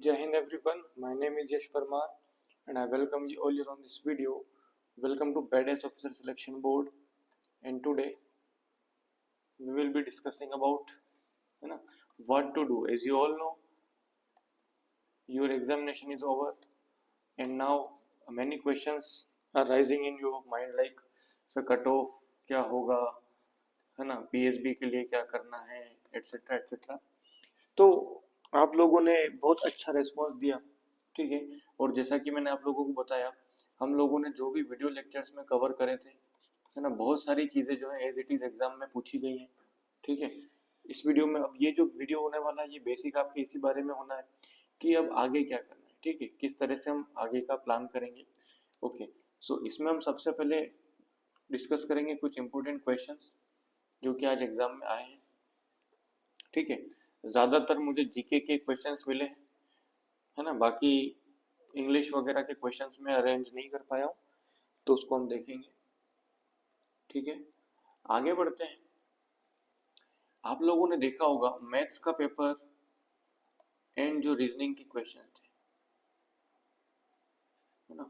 Jai Hind everyone, my name is Yash Parmar and I welcome you all here on this video. Welcome to Badass Officer Selection Board, and today we will be discussing about what to do. As you all know, your examination is over and now many questions are rising in your mind like sir cut off क्या होगा, है ना, PSB के लिए क्या करना है, etcetera etcetera. तो आप लोगों ने बहुत अच्छा रेस्पॉन्स दिया, ठीक है। और जैसा कि मैंने आप लोगों को बताया, हम लोगों ने जो भी वीडियो लेक्चर्स में कवर करे थे, है ना, बहुत सारी चीज़ें जो है एज इट इज़ एग्जाम में पूछी गई हैं, ठीक है। इस वीडियो में अब ये जो वीडियो होने वाला है ये बेसिक आपके इसी बारे में होना है कि अब आगे क्या करना है, ठीक है, किस तरह से हम आगे का प्लान करेंगे। ओके, सो इसमें हम सबसे पहले डिस्कस करेंगे कुछ इंपॉर्टेंट क्वेश्चंस जो कि आज एग्जाम में आए हैं, ठीक है। ज़्यादातर मुझे जीके के क्वेश्चंस मिले हैं, है ना, बाकी इंग्लिश वगैरह के क्वेश्चंस में अरेंज नहीं कर पाया हूँ, तो उसको हम देखेंगे, ठीक है। आगे बढ़ते हैं। आप लोगों ने देखा होगा मैथ्स का पेपर एंड जो रीजनिंग के क्वेश्चंस थे, है ना,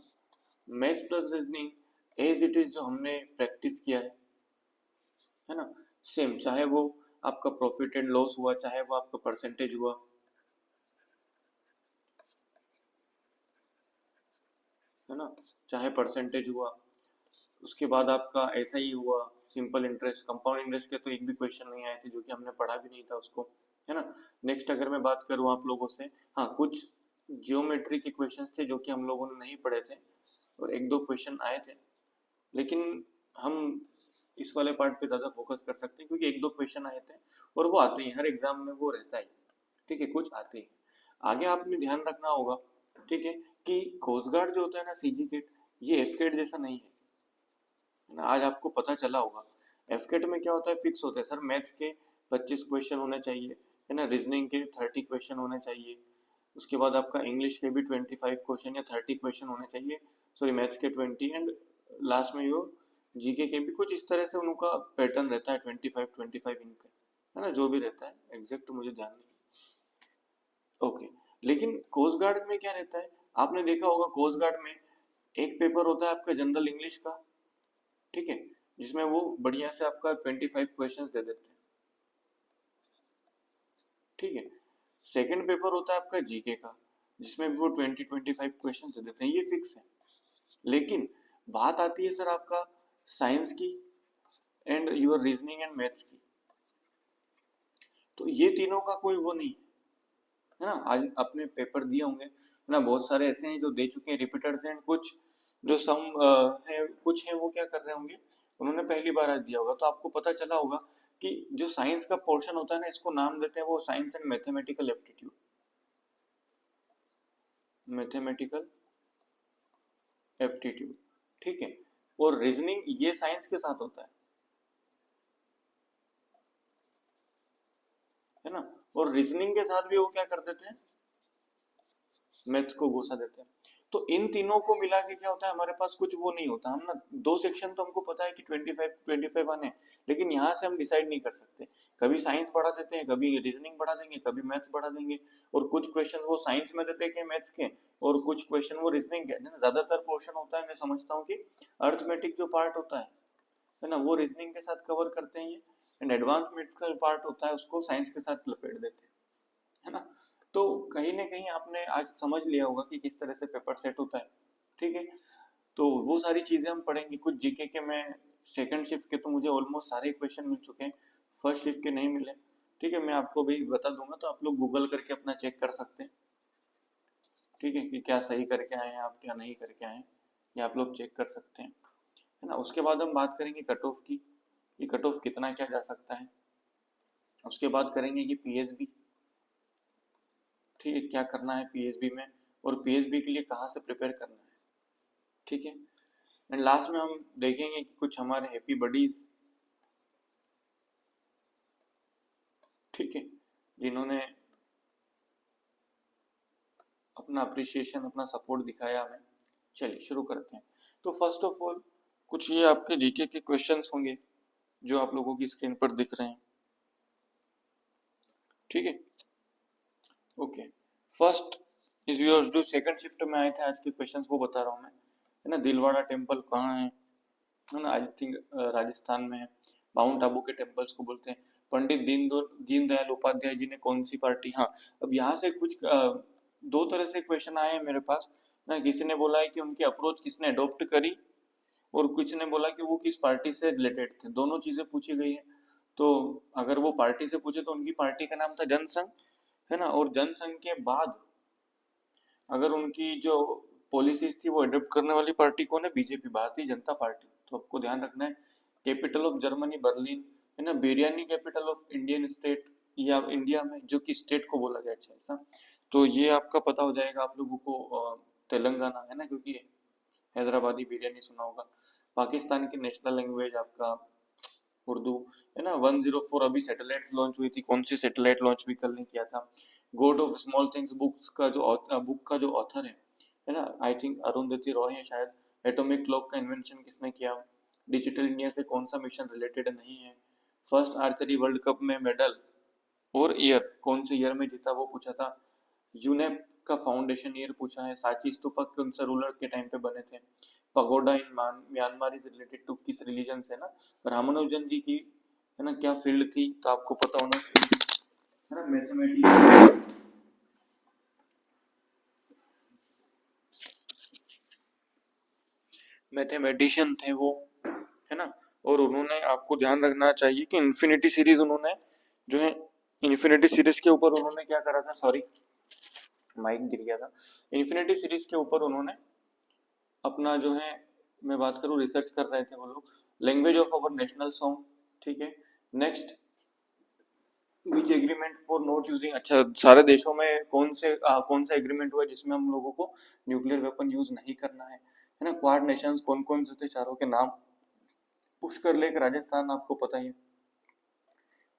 maths plus reasoning as it is जो हमने प्रैक्टिस किया है ना, सेम, चाहे वो आपका प्रॉफिट एंड लॉस हुआ, चाहे वो आपका परसेंटेज हुआ, है ना, चाहे परसेंटेज हुआ, उसके बाद आपका ऐसा ही हुआ, सिंपल इंटरेस्ट, कंपाउंड इंटरेस्ट के तो एक भी क्वेश्चन नहीं आए थे, जो कि हमने पढ़ा भी नहीं था उसको, है ना। नेक्स्ट अगर मैं बात करूँ आप लोगों से, हाँ, कुछ जियोमेट्री के क्वेश्चंस थे जो कि हम लोगों ने नहीं पढ़े थे, और एक दो क्वेश्चन आए थे, लेकिन हम इस वाले पार्ट पे ज़्यादा फोकस कर सकते हैं क्योंकि एक दो क्वेश्चन आए थे और वो आते हैं हर एग्जाम में, वो रहता है, ठीक है, कुछ आते हैं। आगे आपने ध्यान रखना होगा, ठीक है, कि कोस्ट गार्ड जो होता है ना, सीजी केट, ये एफ केट जैसा नहीं है ना। आज आपको पता चला होगा एफ केट में क्या होता है, फिक्स होता है सर, मैथ्स के 25 क्वेश्चन होने चाहिए, है ना, रीजनिंग के 30 क्वेश्चन होने चाहिए, उसके बाद आपका इंग्लिश के भी 25 क्वेश्चन या 30 क्वेश्चन होने चाहिए, सॉरी मैथ्स के 20, एंड लास्ट में यो जीके के भी कुछ इस तरह से उनका पैटर्न रहता है, 25 इनका, है ना, जो भी रहता है एग्जैक्ट मुझे ध्यान नहीं। ओके, लेकिन कोस्ट गार्ड में क्या रहता है, आपने देखा होगा कोस्ट गार्ड में एक पेपर होता है आपका जनरल इंग्लिश का, ठीक है, जिसमें वो बढ़िया से आपका 25 क्वेश्चंस दे देते हैं, ठीक है। सेकंड पेपर होता है आपका जीके का, जिसमें भी वो 25 क्वेश्चन दे देते हैं, ये फिक्स है। लेकिन बात आती है सर आपका साइंस की and your reasoning and maths की, तो ये तीनों का कोई वो नहीं है ना। आज अपने पेपर दिए होंगे, है ना, बहुत सारे ऐसे हैं जो दे चुके हैं रिपीटर्स, एंड कुछ जो सम है, कुछ है वो क्या कर रहे होंगे, उन्होंने पहली बार आज दिया होगा, तो आपको पता चला होगा कि जो साइंस का पोर्शन होता है ना, इसको नाम देते हैं वो science and mathematical aptitude, mathematical aptitude, ठीक है। और रीजनिंग ये साइंस के साथ होता है ना, और रीजनिंग के साथ भी वो क्या कर देते हैं, मैथ्स को घुसा देते हैं। तो इन तीनों को मिला के क्या होता है, हमारे पास कुछ वो नहीं होता, हम ना दो सेक्शन तो हमको पता है कि 25 आने, लेकिन यहाँ से हम डिसाइड नहीं कर सकते, कभी साइंस बढ़ा देते हैं, कभी रीजनिंग बढ़ा देंगे, कभी मैथ्स बढ़ा देंगे, और कुछ क्वेश्चन वो साइंस में देते हैं मैथ्स के, और कुछ क्वेश्चन वो रीजनिंग के, ज्यादातर पोर्शन होता है, मैं समझता हूँ कि अर्थमेटिक जो पार्ट होता है ना, वो रीजनिंग के साथ कवर करते हैं ये, एंड एडवांस मैथ्स का पार्ट होता है उसको साइंस के साथ लपेट देते हैं, है ना। तो कहीं ना कहीं आपने आज समझ लिया होगा कि किस तरह से पेपर सेट होता है, ठीक है। तो वो सारी चीजें हम पढ़ेंगे। कुछ जीके के मैं सेकंड शिफ्ट के तो मुझे ऑलमोस्ट सारे क्वेश्चन मिल चुके हैं, फर्स्ट शिफ्ट के नहीं मिले, ठीक है, मैं आपको भी बता दूंगा, तो आप लोग गूगल करके अपना चेक कर सकते हैं, ठीक है, कि क्या सही करके आए हैं आप, क्या नहीं करके आए हैं, ये आप लोग चेक कर सकते हैं, है ना। उसके बाद हम बात करेंगे कट ऑफ की, ये कट ऑफ कितना क्या जा सकता है। उसके बाद करेंगे कि पीएसबी, ठीक है, क्या करना है पीएसबी में, और पीएसबी के लिए कहाँ से प्रिपेयर करना है, ठीक है। एंड लास्ट में हम देखेंगे कि कुछ हमारे हैप्पी बडीज, ठीक है, जिन्होंने अपना अप्रिसिएशन, अपना सपोर्ट दिखाया हमें। चलिए शुरू करते हैं। तो फर्स्ट ऑफ ऑल कुछ ये आपके जीके के क्वेश्चंस होंगे जो आप लोगों की स्क्रीन पर दिख रहे हैं, ठीक है। ओके, फर्स्ट इस व्यूअर्स जो सेकंड शिफ्ट में आए थे आज के क्वेश्चंस वो बता रहा हूँ मैं, है ना। दिलवाड़ा टेम्पल कहाँ है ना, आई थिंक राजस्थान में है। माउंट आबू के टेम्पल्स को बोलते हैं। पंडित दीनदयाल उपाध्याय जी ने कौन सी पार्टी, हाँ अब यहाँ से कुछ दो तरह से क्वेश्चन आए हैं मेरे पास ना। किसी ने बोला है कि उनकी अप्रोच किसने अडॉप्ट करी, और कुछ ने बोला कि वो किस पार्टी से रिलेटेड थे। दोनों चीजें पूछी गई है। तो अगर वो पार्टी से पूछे तो उनकी पार्टी का नाम था जनसंघ, है ना। और जनसंघ के बाद अगर उनकी जो पॉलिसीज थी वो अडॉप्ट करने वाली पार्टी कौन है, बीजेपी, भारतीय जनता पार्टी। तो आपको ध्यान रखना है। कैपिटल ऑफ जर्मनी बर्लिन, है ना। Biryani capital of Indian state, या इंडिया में जो कि स्टेट को बोला गया है ऐसा। तो ये आपका पता हो जाएगा आप लोगों को। तेलंगाना है ना, क्योंकि हैदराबादी बिरयानी सुना होगा। पाकिस्तान की नेशनल लैंग्वेज आपका उर्दू, है ना। 104 अभी सैटेलाइट लॉन्च हुई थी, कौन सी सैटेलाइट लॉन्च भी कल ने किया था। God of small things book का जो ऑथर है ना, आई थिंक अरुंधति रॉय है शायद। एटॉमिक क्लॉक का इन्वेंशन किसने किया। डिजिटल इंडिया से कौन सा मिशन रिलेटेड नहीं है। फर्स्ट आर्चरी वर्ल्ड कप में मेडल और ईयर कौन से ईयर में जीता वो पूछा था। यूनेप का फाउंडेशन ईयर पूछा है। सांची स्तूपा कौन सा रूलर के टाइम पे बने थे। Pagoda in Myanmar is related to किस रिलीजन से ना। रामानुजन जी की, है ना, क्या फील्ड थी, तो आपको पता होना चाहिए, है ना, मैथमेटिक्स। मैथमेटिशियन थे वो, है ना। और उन्होंने, आपको ध्यान रखना चाहिए कि इन्फिनिटी सीरीज उन्होंने जो है, इन्फिनिटी सीरीज के ऊपर उन्होंने क्या करा था, सॉरी माइक गिर गया था। इन्फिनिटी सीरीज के ऊपर उन्होंने अपना जो है, मैं बात करूं, रिसर्च कर रहे थे वो लोग। Language of our national song, ठीक है। Next, which agreement for not using, अच्छा सारे देशों में कौन सा एग्रीमेंट हुआ जिसमें हम लोगों को न्यूक्लियर वेपन यूज नहीं करना है ना। क्वाड नेशंस कौन कौन से थे, चारों के नाम। पुष्कर लेक राजस्थान, आपको पता ही।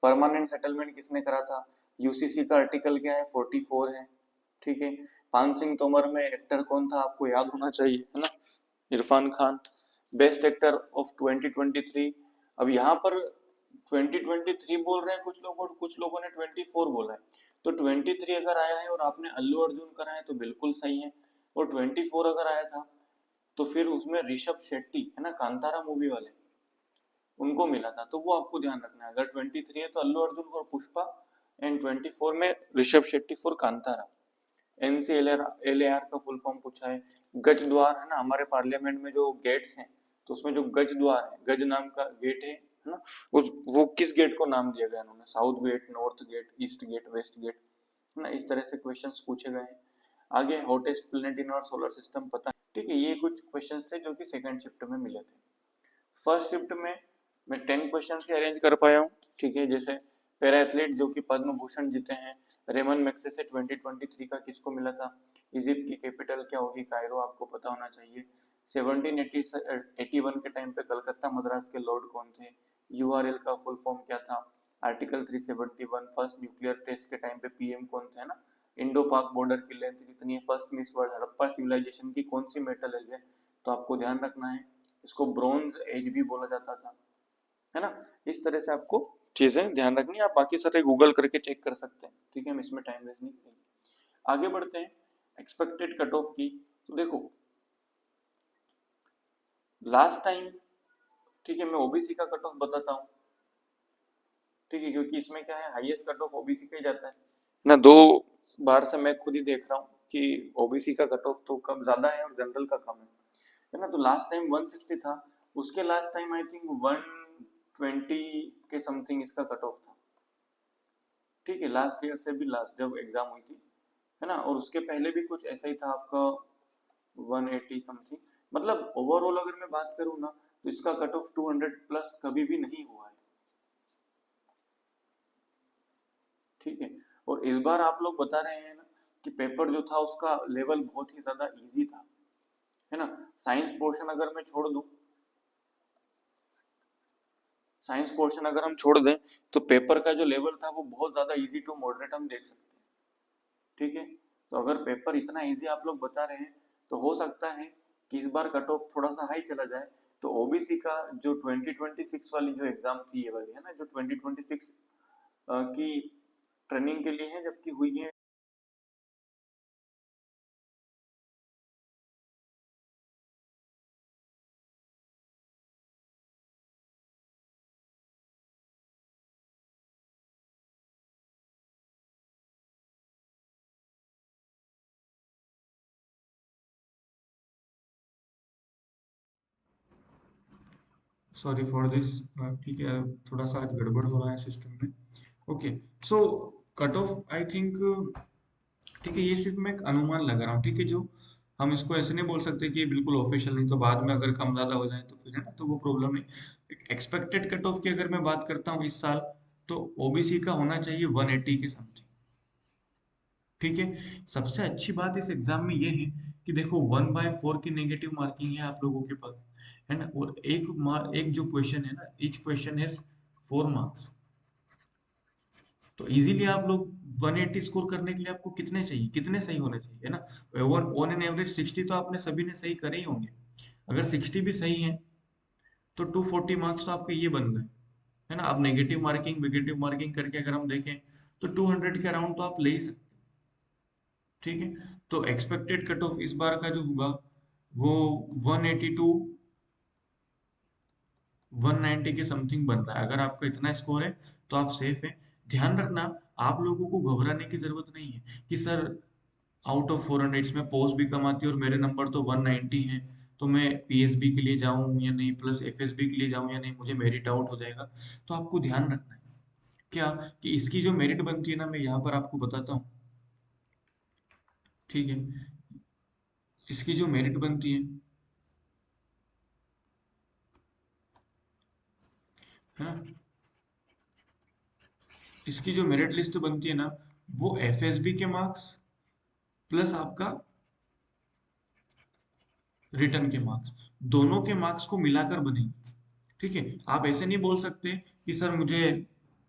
परमानेंट सेटलमेंट किसने करा था। यूसीसी का आर्टिकल क्या है, 44 है, ठीक है। पान सिंह तोमर में एक्टर कौन था, आपको याद होना चाहिए, है ना, Irfan Khan. Best actor of 2023, अब यहाँ पर 2023 बोल रहे हैं कुछ लोग, और कुछ लोगों ने 24 बोला है। तो 23 अगर आया है और आपने अल्लू अर्जुन करा है तो बिल्कुल सही है। और 24 अगर आया था तो फिर उसमें ऋषभ शेट्टी, है ना, कांतारा मूवी वाले, उनको मिला था। तो वो आपको ध्यान रखना है। अगर 23 है तो अल्लू अर्जुन फॉर पुष्पा, एंड 24 में ऋषभ शेट्टी फॉर कांतारा। एनसीएलआर का फुल फॉर्म पूछा है। गज द्वार, है ना, हमारे पार्लियामेंट में जो गेट्स हैं, तो उसमें जो गज द्वार है, गज नाम का गेट है ना, उस वो किस गेट को नाम दिया गया उन्होंने, south gate, north gate, east gate, west gate, है ना। इस तरह से क्वेश्चंस पूछे गए हैं। आगे, hottest planet in our solar system पता है, ठीक है। ये कुछ क्वेश्चंस थे जो कि सेकंड शिफ्ट में मिले थे। फर्स्ट शिफ्ट में मैं 10 क्वेश्चन ही अरेंज कर पाया हूँ, ठीक है। जैसे पैरा एथलीट जो कि पद्म भूषण जीते हैं, रेमन मैग्सेसे 2023 का किसको मिला था। इजिप्ट की कैपिटल क्या होगी, कायरो, आपको पता होना चाहिए। 1781 के टाइम पे कलकत्ता मद्रास के लॉर्ड कौन थे। यूआरएल का फुल फॉर्म क्या था। आर्टिकल 371, फर्स्ट न्यूक्लियर टेस्ट के टाइम पे पीएम कौन थे, ना। इंडो पाक बॉर्डर की लेंथ कितनी है। First miss world Harappa civilization की कौन सी मेटल है, तो आपको ध्यान रखना है, इसको ब्रोंज एज भी बोला जाता था, है ना। इस तरह से आपको चीजें ध्यान रखनी है। आप बाकी सारे गूगल करके चेक कर सकते हैं, ठीक है। हम इसमें टाइम वेस्ट नहीं करेंगे। आगे बढ़ते हैं एक्सपेक्टेड कट ऑफ की। तो देखो, लास्ट टाइम, ठीक है, मैं ओबीसी का कट ऑफ बताता हूँ, ठीक है, क्योंकि इसमें क्या है, हाईएस्ट कट ऑफ ओबीसी का ही जाता है ना। 2 बार से मैं खुद ही देख रहा हूँ कि ओबीसी का कट ऑफ तो कम ज्यादा है और जनरल का कम है ना। तो लास्ट टाइम 160 था, उसके लास्ट टाइम आई थिंक 120 के समथिंग इसका कट ऑफ था, ठीक है। लास्ट ईयर से भी, लास्ट जब एग्जाम हुई थी, है ना, और उसके पहले भी कुछ ऐसा ही था आपका 180 समथिंग। मतलब ओवरऑल अगर मैं बात करूँ ना, तो इसका कट ऑफ 200 प्लस कभी भी नहीं हुआ है, ठीक है। और इस बार आप लोग बता रहे हैं ना कि पेपर जो था उसका लेवल बहुत ही ज्यादा इजी था, है ना। साइंस पोर्शन अगर मैं छोड़ दूं, साइंस पोर्शन अगर हम छोड़ दें, तो पेपर का जो लेवल था वो बहुत ज्यादा इजी टू मॉडरेट हम देख सकते हैं, ठीक है। तो अगर पेपर इतना इजी आप लोग बता रहे हैं, तो हो सकता है कि इस बार कट ऑफ थोड़ा सा हाई चला जाए। तो ओबीसी का जो 2026 वाली जो एग्जाम थी, ये वाली, है ना, जो 2026 की ट्रेनिंग के लिए है, जबकि हुई है सॉरी फॉर दिस। ठीक है, थोड़ा सा आज गड़बड़ हो रहा है सिस्टम में। Okay, so cut off I think, ठीक है, ये सिर्फ मैं एक अनुमान लगा रहा हूँ, ठीक है, जो हम इसको ऐसे नहीं बोल सकते कि ये बिल्कुल ऑफिशियल नहीं, तो बाद में अगर कम ज्यादा हो जाए तो फिर है ना, तो वो प्रॉब्लम नहीं। एक एक्सपेक्टेड कट ऑफ की अगर मैं बात करता हूँ इस साल, तो ओबीसी का होना चाहिए 180 के समथिंग। ठीक है, सबसे अच्छी बात इस एग्जाम में ये है कि देखो 1/4 की नेगेटिव मार्किंग है आप लोगों के पास, है ना, और एक जो क्वेश्चन है ना, ईच क्वेश्चन है 4 मार्क्स। तो इजीली आप लोग 180 स्कोर करने के लिए आपको कितने चाहिए, कितने सही होने चाहिए, है ना। ऑन एन एवरेज 60 तो आपने सभी ने सही करे ही होंगे। अगर 60 भी सही है तो 240 मार्क्स तो आपके ये बन गए, है ना। अब नेगेटिव मार्किंग विगेटिव मार्किंग करके अगर हम देखें तो 200 के अराउंड तो आप ले ही सकते हैं। ठीक है, तो एक्सपेक्टेड कट ऑफ इस बार का जो होगा वो 180 टू 190 के समथिंग बन रहा है। अगर आपका इतना स्कोर है तो आप सेफ है। ध्यान रखना, आप लोगों को घबराने की जरूरत नहीं है कि सर आउट ऑफ 400 में पोस्ट भी कम आती है और मेरे नंबर तो 190 है, तो मैं पीएसबी के लिए जाऊं या नहीं, प्लस एफएसबी के लिए जाऊं या नहीं, मुझे मेरिट आउट हो जाएगा। तो आपको ध्यान रखना है क्या, कि इसकी जो मेरिट बनती है ना, मैं यहाँ पर आपको बताता हूँ। ठीक है, इसकी जो मेरिट बनती है ना, इसकी जो मेरिट लिस्ट बनती है ना, वो एफएसबी के मार्क्स प्लस आपका रिटर्न के मार्क्स, दोनों के मार्क्स को मिलाकर बनेगी। ठीक है, आप ऐसे नहीं बोल सकते कि सर मुझे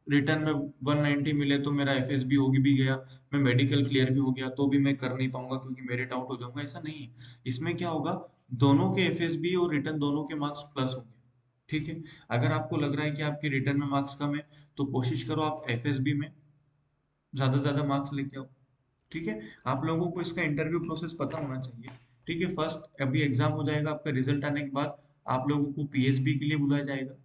रिटर्न में 190 मिले तो मेरा एफएसबी हो भी गया, मैं मेडिकल क्लियर भी हो गया, तो भी मैं कर नहीं पाऊंगा क्योंकि मेरिट आउट हो जाऊंगा। ऐसा नहीं है। इसमें क्या होगा, दोनों के एफएसबी और रिटर्न दोनों के मार्क्स प्लस होंगे। ठीक है, अगर आपको लग रहा है कि आपके रिटर्न में मार्क्स कम है, तो कोशिश करो आप एफएसबी में ज्यादा से ज्यादा मार्क्स लेके आओ। ठीक है, आप लोगों को इसका इंटरव्यू प्रोसेस पता होना चाहिए। ठीक है, फर्स्ट अभी एग्जाम हो जाएगा, आपका रिजल्ट आने के बाद आप लोगों को पीएसबी के लिए बुलाया जाएगा।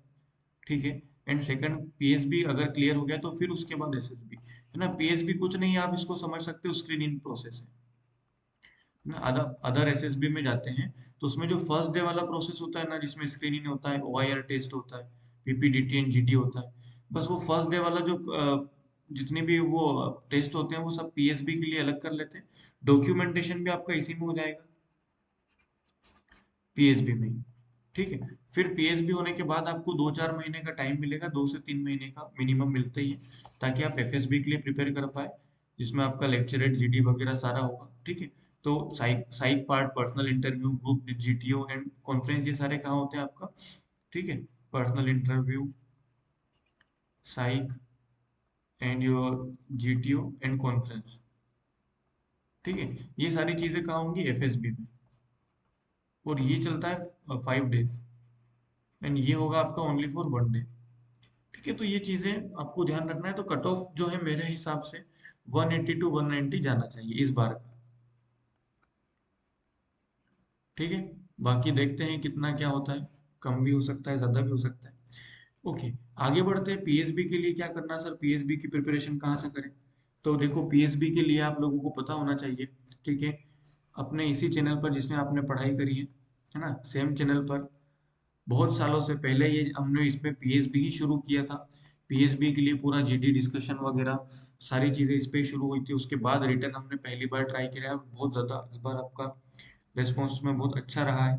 ठीक है, एंड सेकंड पीएसबी अगर क्लियर हो गया तो फिर उसके बाद एसएसबी, है ना। पीएसबी कुछ नहीं है, आप इसको समझ सकते हो स्क्रीनिंग प्रोसेस है ना। अदर अदर एसएसबी में जाते हैं तो उसमें जो फर्स्ट डे वाला प्रोसेस होता है ना, जिसमें स्क्रीनिंग होता है, ओआईआर टेस्ट होता है, पीपीडीटी एंड जीडी होता है, बस वो फर्स्ट डे वाला जो जितने भी वो टेस्ट होते हैं वो सब पीएसबी के लिए अलग कर लेते हैं। डॉक्यूमेंटेशन भी आपका इसी में हो जाएगा, पीएसबी में ही। ठीक है, फिर पीएसबी होने के बाद आपको 2-4 महीने का टाइम मिलेगा, 2 से 3 महीने का मिनिमम मिलता ही है, ताकि आप एफएसबी के लिए प्रिपेयर कर पाए, जिसमें आपका लेक्चरेट जीडी वगैरह सारा होगा। ठीक है, तो psych psych part, personal interview, group GTO and conference, ये सारे कहाँ होते हैं आपका। ठीक है, personal interview, psych and your GTO and conference. ठीक है, ये सारी चीजें कहाँ होंगी, एफएसबी में, और ये चलता है 5 डेज, एंड ये होगा आपका ओनली फॉर 1 डे। ठीक है, तो ये चीजें आपको ध्यान रखना है। तो कट ऑफ जो है मेरे हिसाब से 180 टू 190 जाना चाहिए इस बार का। ठीक है, बाकी देखते हैं कितना क्या होता है, कम भी हो सकता है, ज्यादा भी हो सकता है। ओके, आगे बढ़ते हैं। पीएसबी के लिए क्या करना है सर, पीएसबी की प्रिपरेशन कहाँ से करें। तो देखो, पीएसबी के लिए आप लोगों को पता होना चाहिए, ठीक है, अपने इसी चैनल पर जिसमें आपने पढ़ाई करी है ना, सेम चैनल पर बहुत सालों से पहले ये हमने इसमें पीएसबी ही शुरू किया था। पीएसबी के लिए पूरा जीडी डिस्कशन वगैरह सारी चीजें इस पे ही शुरू हुई थी। उसके बाद रिटर्न हमने पहली बार ट्राई किया है, बहुत ज्यादा इस बार आपका रेस्पॉन्स में बहुत अच्छा रहा है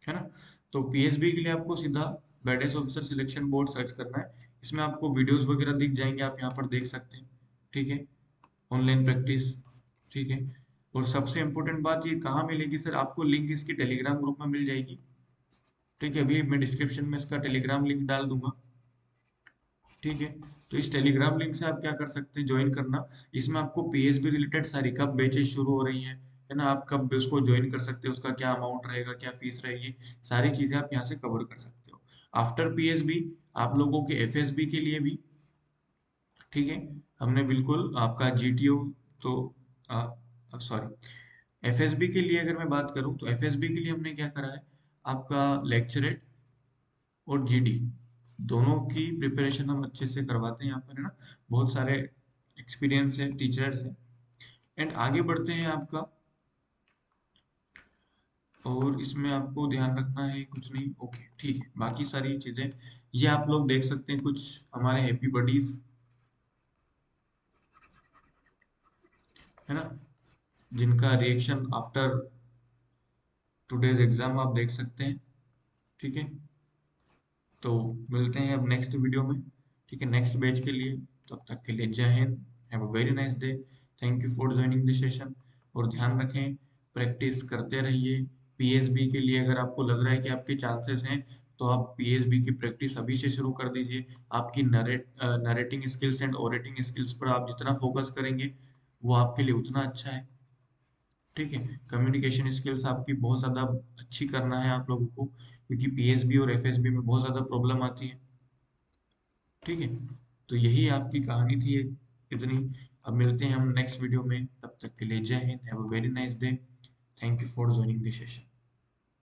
ना। तो पीएसबी के लिए आपको सीधा guidance officer selection board search करना है। इसमें आपको वीडियोस वगैरह दिख जाएंगे, आप यहाँ पर देख सकते हैं। ठीक है, ऑनलाइन प्रैक्टिस। ठीक है, और सबसे इम्पोर्टेंट बात ये कहाँ मिलेगी सर, आपको लिंक इसकी टेलीग्राम ग्रुप में मिल जाएगी। ठीक है, अभी मैं डिस्क्रिप्शन में इसका टेलीग्राम लिंक डाल दूंगा। ठीक है, तो इस टेलीग्राम लिंक से आप क्या कर सकते हैं, ज्वाइन करना। इसमें आपको पीएसबी रिलेटेड सारी कब बैचेस शुरू हो रही हैं, है ना, आप कब उसको ज्वाइन कर सकते हो, उसका क्या अमाउंट रहेगा, क्या फीस रहेगी, सारी चीजें आप यहाँ से कवर कर सकते हो। आफ्टर पीएसबी आप लोगों के एफएसबी के लिए भी, ठीक है, हमने बिल्कुल आपका जीटीओ, तो सॉरी, एफएसबी के लिए अगर मैं बात करूं तो एफएसबी के लिए हमने क्या करा है, आपका लेक्चरेट और जीडी दोनों की प्रिपरेशन हम अच्छे से करवाते हैं यहाँ पर, है ना। बहुत सारे एक्सपीरियंस है, टीचर्स है। एंड आगे बढ़ते हैं आपका और इसमें आपको ध्यान रखना है कुछ नहीं, ओके ठीक है। बाकी सारी चीजें ये आप लोग देख सकते हैं, कुछ हमारे हैप्पी बडीज है ना, जिनका रिएक्शन आफ्टर टुडेज एग्जाम आप देख सकते हैं। ठीक है, तो मिलते हैं अब नेक्स्ट वीडियो में। ठीक है, नेक्स्ट बैच के लिए। तब तक के लिए जय Hind, have a very nice day, thank you for joining the session. और ध्यान रखें, प्रैक्टिस करते रहिए। पीएसबी के लिए अगर आपको लग रहा है कि आपके चांसेस हैं, तो आप पीएसबी की प्रैक्टिस अभी से शुरू कर दीजिए। आपकी नरेटिंग स्किल्स एंड ओरेटिंग स्किल्स पर आप जितना फोकस करेंगे, वो आपके लिए उतना अच्छा है। ठीक है, कम्युनिकेशन स्किल्स आपकी बहुत ज़्यादा अच्छी करना है आप लोगों को, क्योंकि पीएसबी और एफएसबी में बहुत ज़्यादा प्रॉब्लम आती है। ठीक है, तो यही आपकी कहानी थी इतनी। अब मिलते हैं हम नेक्स्ट वीडियो में, तब तक के लिए जय Hind, have a very nice day, thank you for joining the session.